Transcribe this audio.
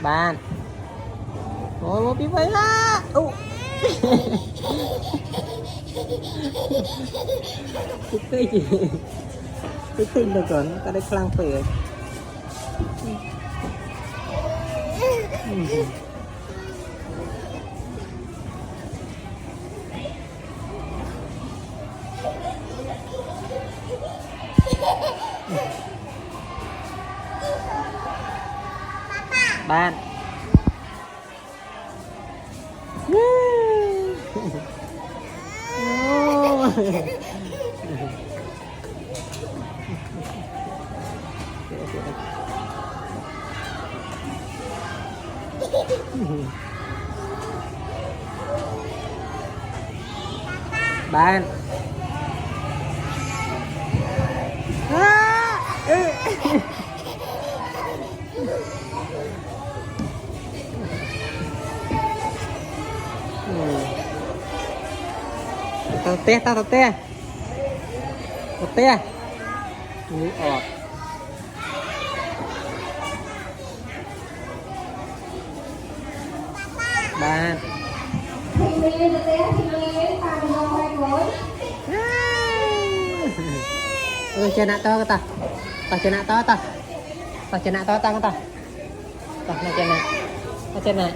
bạn ôi một bị vậy là cái gì cái tin được rồi nó đây khlang phở bạn bạn tao te ngủ ọt bạn chơi nạ to ta chơi nạ to ta chơi nạ to ta ta chơi nạ